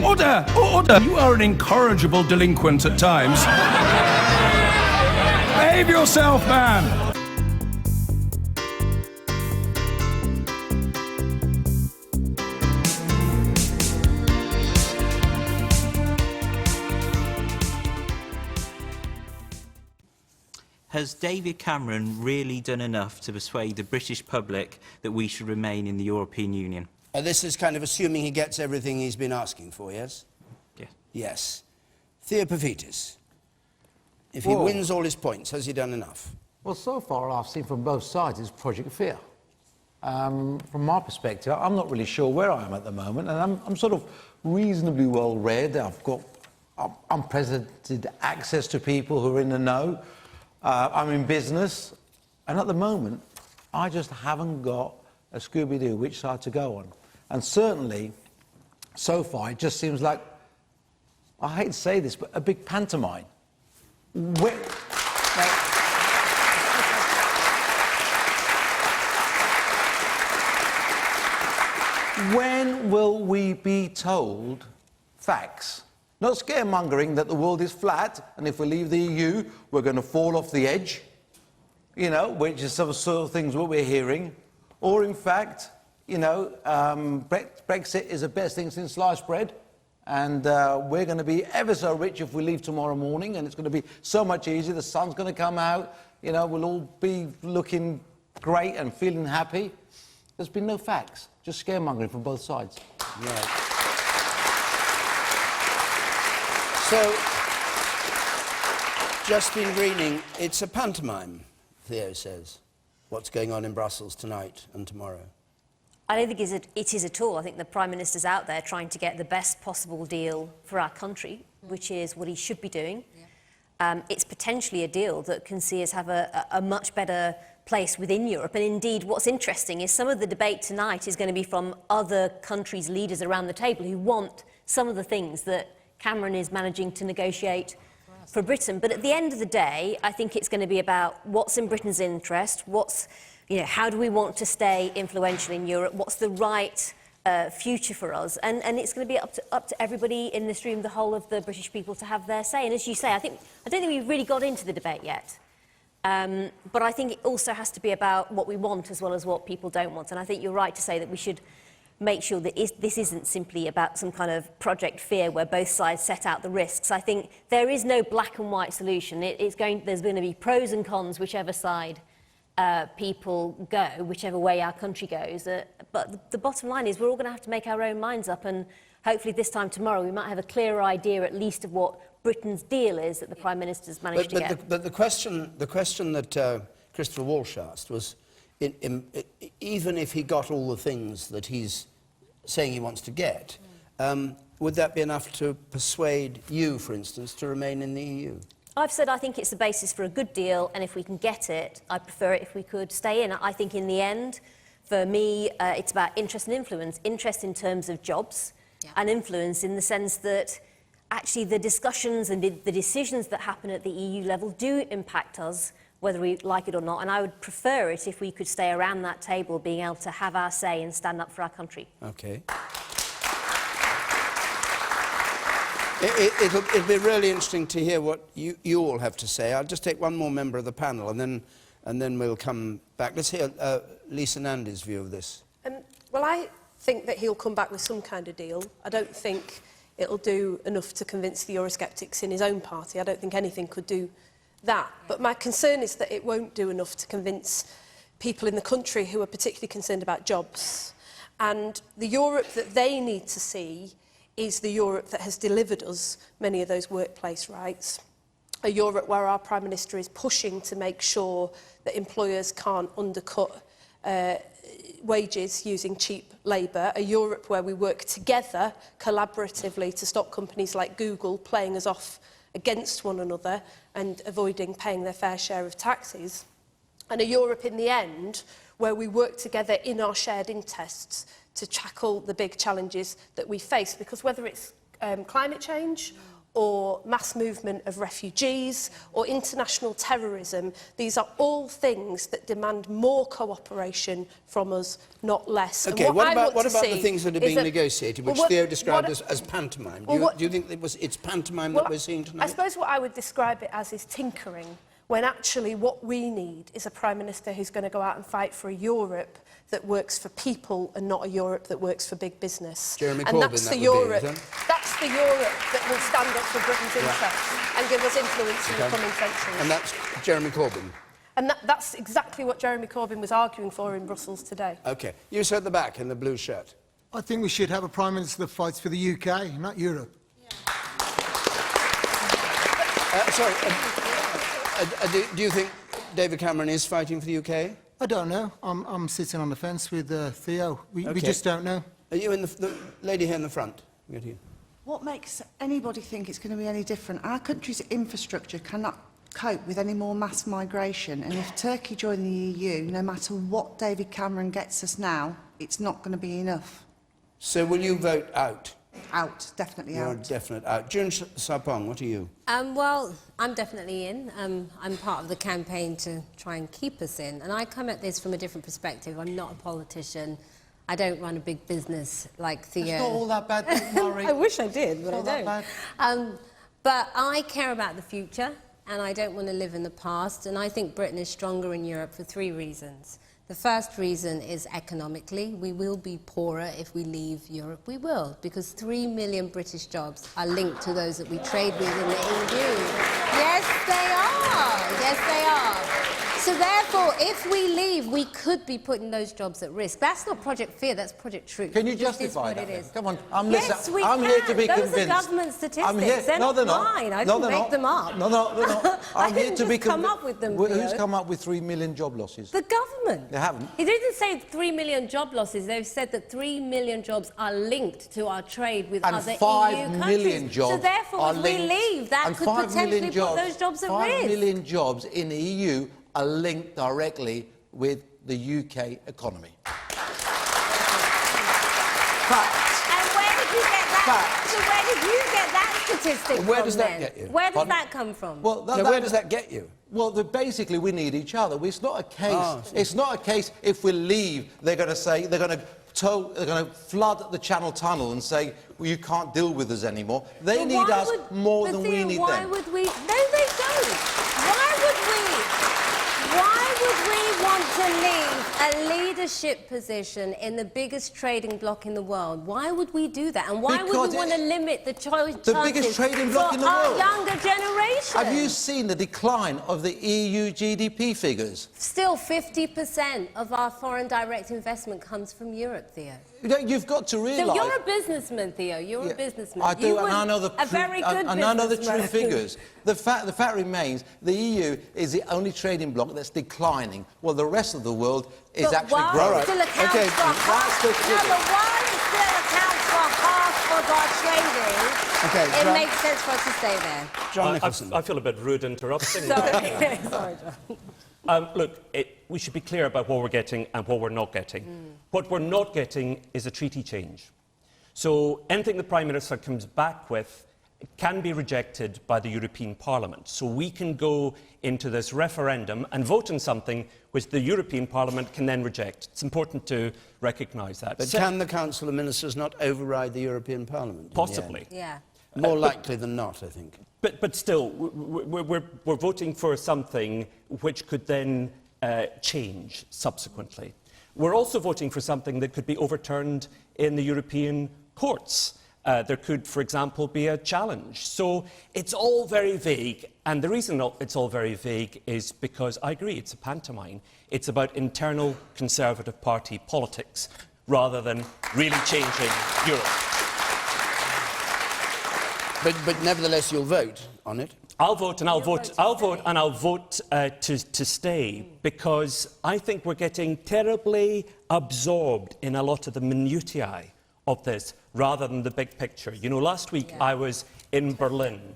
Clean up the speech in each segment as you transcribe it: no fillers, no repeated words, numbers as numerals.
Order! Order! You are an incorrigible delinquent at times. Behave yourself, man! Has David Cameron really done enough to persuade the British public that we should remain in the European Union? This is kind of assuming he gets everything he's been asking for, yes? Yeah. Yes. Theo Paphitis, if he wins all his points, has he done enough? Well, so far I've seen from both sides is Project Fear. From my perspective, I'm not really sure where I am at the moment, and I'm sort of reasonably well read. I've got unprecedented access to people who are in the know. I'm in business, and at the moment, I just haven't got a Scooby-Doo which side to go on. And certainly, so far, it just seems like, I hate to say this, but a big pantomime. When will we be told facts? Not scaremongering that the world is flat, and if we leave the EU, we're going to fall off the edge, you know, which is some sort of things what we're hearing. Or, in fact, you know, Brexit is the best thing since sliced bread, and we're going to be ever so rich if we leave tomorrow morning, and it's going to be so much easier. The sun's going to come out, you know, we'll all be looking great and feeling happy. There's been no facts, just scaremongering from both sides. Right. So, Justine Greening, it's a pantomime, Theo says, what's going on in Brussels tonight and tomorrow. I don't think it is at all. I think the Prime Minister's out there trying to get the best possible deal for our country, which is what he should be doing. Yeah. It's potentially a deal that can see us have a much better place within Europe. And indeed, what's interesting is some of the debate tonight is going to be from other countries' leaders around the table who want some of the things that Cameron is managing to negotiate for Britain. But at the end of the day, I think it's going to be about what's in Britain's interest, how do we want to stay influential in Europe, what's the right future for us, and it's going to be up to everybody in this room, the whole of the British people, to have their say. And as you say, I don't think we've really got into the debate yet. But I think it also has to be about what we want as well as what people don't want. And I think you're right to say that we should make sure that this isn't simply about some kind of Project Fear where both sides set out the risks. I think there is no black and white solution. There's going to be pros and cons whichever side people go, whichever way our country goes. But the bottom line is we're all going to have to make our own minds up, and hopefully this time tomorrow we might have a clearer idea at least of what Britain's deal is that the Prime Minister's managed to get. But the question that Christopher Walsh asked was, even if he got all the things that he's saying he wants to get, would that be enough to persuade you, for instance, to remain in the EU? I've said I think it's the basis for a good deal, and if we can get it, I'd prefer it if we could stay in. I think in the end, for me, it's about interest and influence. Interest in terms of jobs, and influence in the sense that actually the discussions and the decisions that happen at the EU level do impact us, whether we like it or not, and I would prefer it if we could stay around that table, being able to have our say and stand up for our country. Okay. It'll be really interesting to hear what you all have to say. I'll just take one more member of the panel, and then we'll come back. Let's hear Lisa Nandy's view of this. Well, I think that he'll come back with some kind of deal. I don't think it'll do enough to convince the Eurosceptics in his own party. I don't think anything could do that. But my concern is that it won't do enough to convince people in the country who are particularly concerned about jobs. And the Europe that they need to see is the Europe that has delivered us many of those workplace rights. A Europe where our Prime Minister is pushing to make sure that employers can't undercut wages using cheap labour. A Europe where we work together, collaboratively, to stop companies like Google playing us off against one another and avoiding paying their fair share of taxes. And a Europe, in the end, where we work together in our shared interests to tackle the big challenges that we face. Because whether it's climate change or mass movement of refugees or international terrorism. These are all things that demand more cooperation from us, not less. OK, and what about the the things that are being negotiated, which Theo described as pantomime? Do you think it's pantomime that we're seeing tonight? I suppose what I would describe it as is tinkering, when actually what we need is a Prime Minister who's going to go out and fight for a Europe that works for people and not a Europe that works for big business. Jeremy and Corbyn, that's the Europe. That's the Europe that will stand up for Britain's interests and give us influence in the coming centuries. And that's Jeremy Corbyn. And that's exactly what Jeremy Corbyn was arguing for in Brussels today. OK, you sir at the back in the blue shirt. I think we should have a Prime Minister that fights for the UK, not Europe. Do you think David Cameron is fighting for the UK? I don't know. I'm sitting on the fence with Theo. We just don't know. Are you in the lady here in the front? Go to you. What makes anybody think it's going to be any different? Our country's infrastructure cannot cope with any more mass migration, and if Turkey joined the EU, no matter what David Cameron gets us now, it's not going to be enough. So will you vote out? Out, definitely You're out. definite out. June Sarpong, what are you? Well, I'm definitely in. I'm part of the campaign to try and keep us in. And I come at this from a different perspective. I'm not a politician. I don't run a big business like Theo. It's not all that bad, don't worry. I wish I did, but I It's not that don't. But I care about the future, and I don't want to live in the past. And I think Britain is stronger in Europe for 3 reasons. The first reason is economically. We will be poorer if we leave Europe. We will, because 3 million British jobs are linked to those that we trade with in the EU. Yes, they are. Yes, they are. So therefore, if we leave, we could be putting those jobs at risk. That's not Project Fear, that's Project Truth. Can you This is justify what that? it is. Come on, I'm here to be convinced. Those are government statistics. I'm here. They're not mine. I didn't make them up. No. I'm here to be come up with them. Who's Theo. come up with 3 million job losses? The government. They haven't. It didn't say 3 million job losses. They've said that 3 million jobs are linked to our trade with And other 5 EU countries. million jobs so therefore, are if linked, we leave, that and could 5 potentially million put those jobs at 5 risk. million jobs in the EU are linked directly with the UK economy. Facts. And where did you get that? Facts. So where did you get that statistic from? Where does that then? get you? Where does Pardon? that come from? Well, Where does that get you? Well, basically, we need each other. It's not a case. It's not a case. If we leave, they're going to say they're going to flood the Channel Tunnel and say, well, you can't deal with us anymore. They But need why us would- more but than Theo, we need why them. would we? No, they don't. Why would we want to leave a leadership position in the biggest trading bloc in the world? Why would we do that? And why would Because we want to limit the chances the biggest trading bloc for in the our world. younger generation? Have you seen the decline of the EU GDP figures? Still, 50% of our foreign direct investment comes from Europe, Theo. You've got to realise. So you're a businessman, Theo. You're a businessman. I do, You and I wouldn't- know the a very good and I know the true businessman. figures. The fact remains, the EU is the only trading bloc that's declining, while the rest of the world is But actually while growing. it still accounts Okay, for that's half, the no, figure. but while it still accounts for half of our trading, Okay, it John. makes sense for us to stay there. John Nicholson. I feel a bit rude interrupting. Sorry, sorry, John. Look, we should be clear about what we're getting and what we're not getting. What we're not getting is a treaty change. So anything the Prime Minister comes back with can be rejected by the European Parliament. So we can go into this referendum and vote on something which the European Parliament can then reject. It's important to recognise that. But can the Council of Ministers not override the European Parliament? in the Possibly. Yeah. end? More likely than not, I think. But still, we're voting for something which could then change subsequently. We're also voting for something that could be overturned in the European courts. There could, for example, be a challenge. So it's all very vague. And the reason it's all very vague is because, I agree, it's a pantomime. It's about internal Conservative Party politics rather than really changing Europe. But nevertheless, you'll vote on it. I'll vote and I'll vote to stay, because I think we're getting terribly absorbed in a lot of the minutiae of this rather than the big picture. You know, last week I was in Berlin,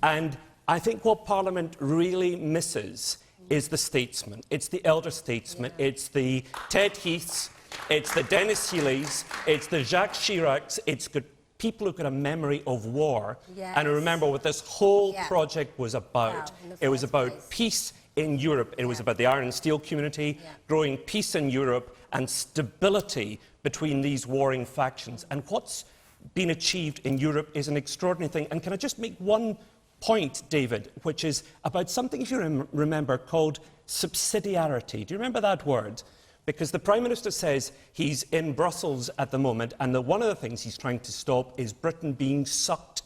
and I think what Parliament really misses is the statesman. It's the elder statesman. It's the Ted Heaths. It's the Dennis Healeys. It's the Jacques Chiracs. It's people who've got a memory of war Yes. and remember what this whole Yeah. project was about. Wow, in the It was first about place. peace in Europe. It was about the iron and steel community, growing peace in Europe and stability between these warring factions. And what's been achieved in Europe is an extraordinary thing. And can I just make one point, David, which is about something, if you remember, called subsidiarity. Do you remember that word? Because the Prime Minister says he's in Brussels at the moment, and that one of the things he's trying to stop is Britain being sucked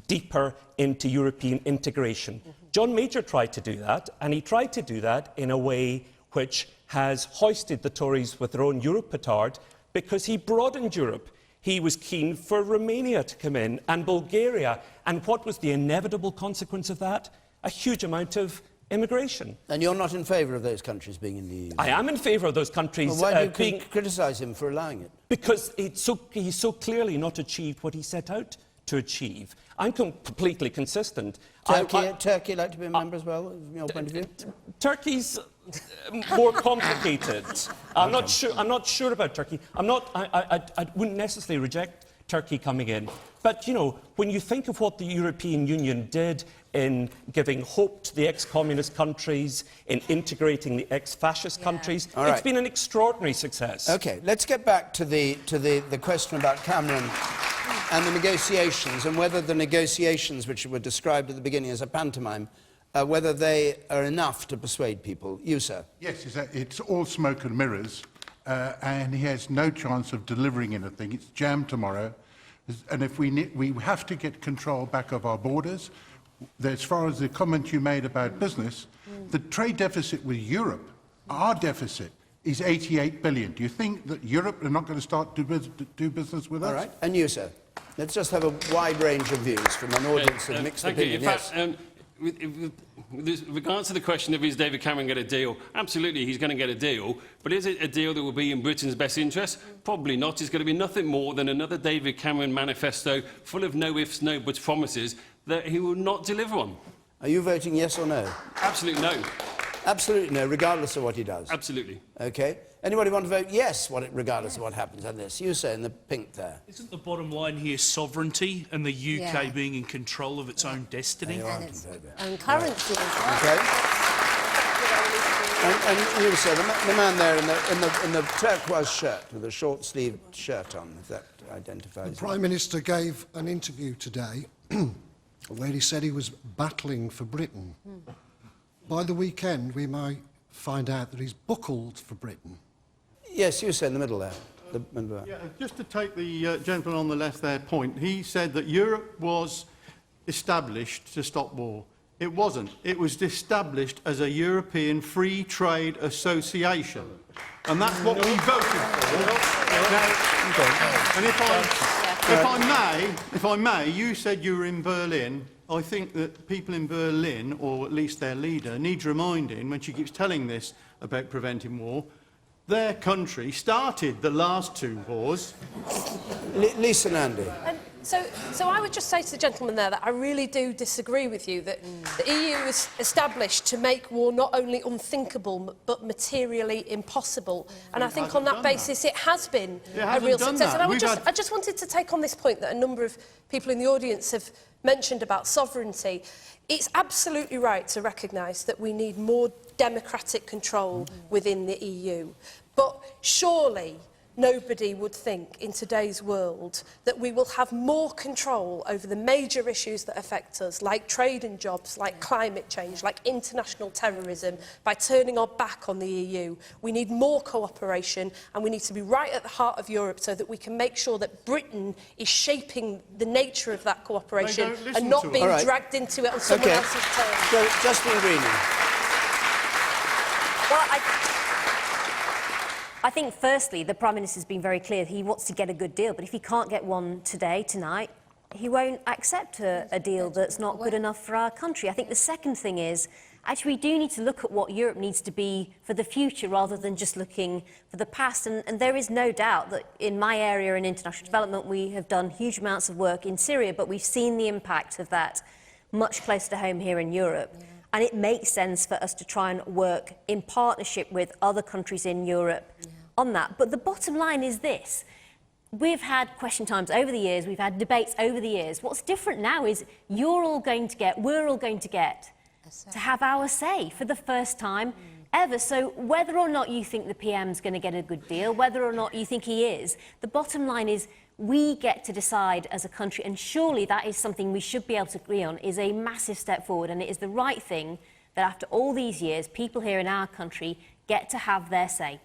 deeper into European integration. John Major tried to do that, and he tried to do that in a way which has hoisted the Tories with their own Europe petard, because he broadened Europe. He was keen for Romania to come in, and Bulgaria. And what was the inevitable consequence of that? A huge amount of immigration. And you're not in favour of those countries being in the EU? I am in favour of those countries Well, why do you being... criticise him for allowing it? Because he's so clearly not achieved what he set out to achieve. I'm completely consistent. Turkey like to be a member as well, from your point of view? Turkey's more complicated. I'm not sure about Turkey. I wouldn't necessarily reject Turkey coming in. But, you know, when you think of what the European Union did in giving hope to the ex-communist countries, in integrating the ex-fascist countries, it's been an extraordinary success. OK, let's get back to the question about Cameron and the negotiations, and whether the negotiations, which were described at the beginning as a pantomime, whether they are enough to persuade people. You, sir? Yes, it's all smoke and mirrors, and he has no chance of delivering anything. It's jammed tomorrow, and if we have to get control back of our borders. As far as the comment you made about business, the trade deficit with Europe, our deficit, is 88 billion. Do you think that Europe are not going to start to do business with us? All right. And you, sir? Let's just have a wide range of views from an audience of mixed opinion. In fact, with regards to the question of is David Cameron going to get a deal, absolutely he's going to get a deal, but is it a deal that will be in Britain's best interest? Probably not. It's going to be nothing more than another David Cameron manifesto full of no ifs, no buts promises that he will not deliver on. Are you voting yes or no? Absolutely no. Absolutely no, regardless of what he does? Absolutely. OK. Anybody want to vote yes, regardless of what happens on this? You say in the pink there. Isn't the bottom line here sovereignty and the UK being in control of its own destiny? And its own currency as well. OK. And you, sir, the man there in the turquoise shirt with a short-sleeved shirt on, if that identifies The Prime Minister gave an interview today where he said he was battling for Britain. By the weekend, we might find out that he's buckled for Britain. Yes, you say in the middle there. Yeah, just to take the gentleman on the left there point, he said that Europe was established to stop war. It wasn't. It was established as a European Free Trade Association. And that's what we voted for. Now, and if I may, you said you were in Berlin. I think that people in Berlin, or at least their leader, needs reminding when she keeps telling this about preventing war. Their country started the last two wars. Lisa Nandy. So I would just say to the gentleman there that I really do disagree with you that the EU was established to make war not only unthinkable but materially impossible. And I think on that basis it has been a real success. And I just wanted to take on this point that a number of people in the audience have mentioned about sovereignty. It's absolutely right to recognise that we need more democratic control within the EU. But surely nobody would think in today's world that we will have more control over the major issues that affect us, like trade and jobs, like climate change, like international terrorism, by turning our back on the EU. We need more cooperation, and we need to be right at the heart of Europe so that we can make sure that Britain is shaping the nature of that cooperation and not being dragged into it on someone else's terms. So, Justine Greening. Well, I think, firstly, the Prime Minister's been very clear. He wants to get a good deal, but if he can't get one today, tonight, he won't accept a deal that's not good enough for our country. I think the second thing is, actually, we do need to look at what Europe needs to be for the future rather than just looking for the past. And there is no doubt that in my area in international development, we have done huge amounts of work in Syria, but we've seen the impact of that much closer to home here in Europe. Yeah. And it makes sense for us to try and work in partnership with other countries in Europe on that. But the bottom line is this. we've had question times over the years, we've had debates over the years. What's different now is we're all going to get to have our say for the first time ever. So whether or not you think the PM's going to get a good deal, whether or not you think he is, the bottom line is we get to decide as a country, and surely that is something we should be able to agree on, is a massive step forward, and it is the right thing that after all these years, people here in our country get to have their say.